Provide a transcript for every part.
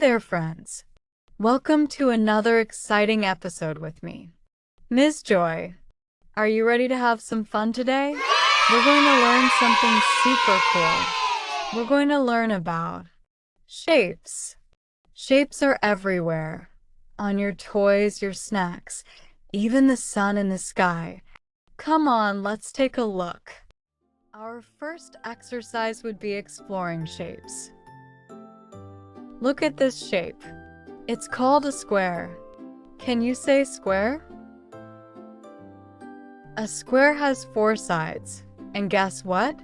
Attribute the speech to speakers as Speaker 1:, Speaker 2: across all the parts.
Speaker 1: there, friends. Welcome to another exciting episode with me, Ms. Joy. Are you ready to have some fun today? We're going to learn something super cool. We're going to learn about shapes. Shapes are everywhere. On your toys, your snacks, even the sun in the sky. Come on, let's take a look. Our first exercise would be exploring shapes. Look at this shape. It's called a square. Can you say square? A square has 4 sides. And guess what?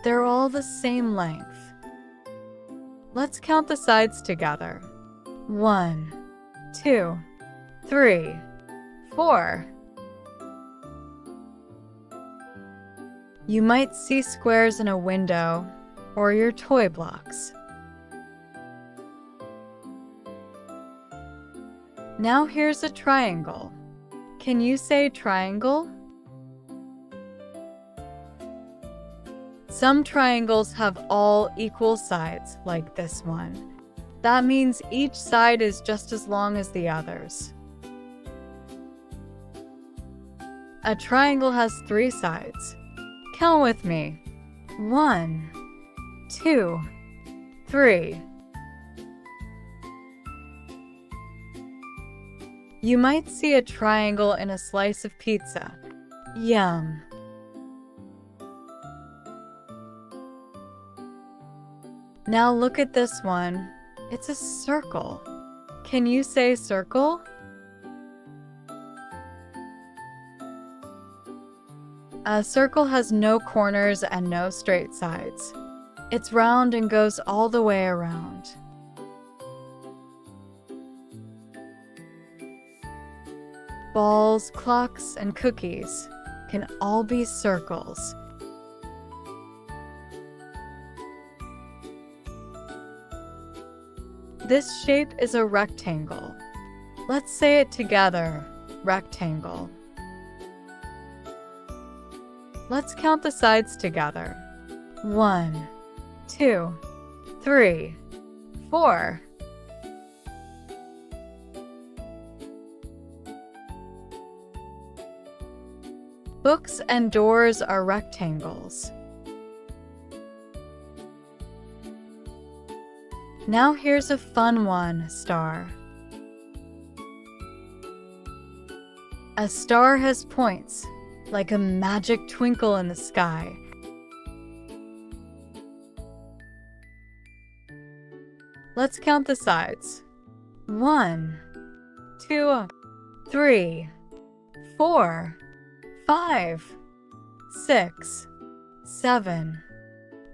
Speaker 1: They're all the same length. Let's count the sides together. 1, 2, 3, 4. You might see squares in a window or your toy blocks. Now here's a triangle. Can you say triangle? Some triangles have all equal sides, like this one. That means each side is just as long as the others. A triangle has 3 sides. Count with me. 1, 2, 3. You might see a triangle in a slice of pizza. Yum! Now look at this one. It's a circle. Can you say circle? A circle has no corners and no straight sides. It's round and goes all the way around. Balls, clocks, and cookies can all be circles. This shape is a rectangle. Let's say it together, rectangle. Let's count the sides together. 1, 2, 3, 4. Books and doors are rectangles. Now here's a fun one, star. A star has points, like a magic twinkle in the sky. Let's count the sides. 1, 2, 3, 4, 5, 6, 7,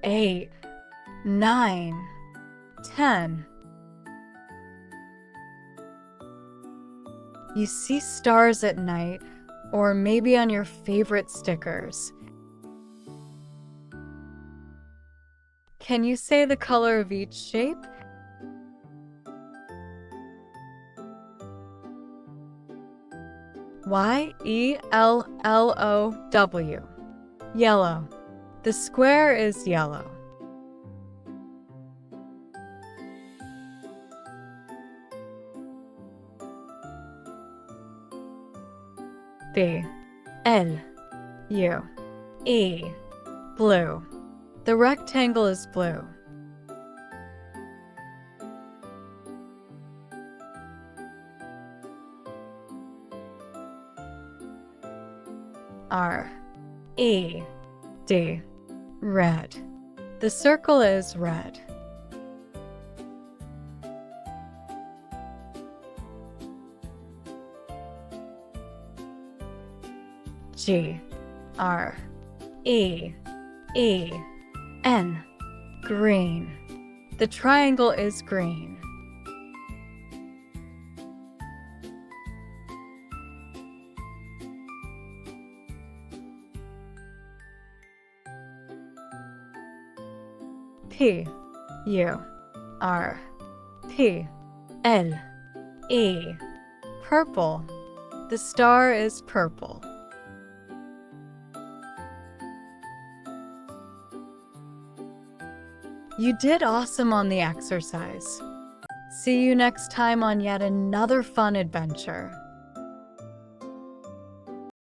Speaker 1: 8, 9, 10. You see stars at night, or maybe on your favorite stickers. Can you say the color of each shape? Y-E-L-L-O-W. Yellow. The square is yellow. B-L-U-E. Blue. The rectangle is blue. R-E-D. Red. The circle is red. G-R-E-E-N. Green. The triangle is green. P-U-R-P-L-E. Purple. The star is purple. You did awesome on the exercise. See you next time on yet another fun adventure.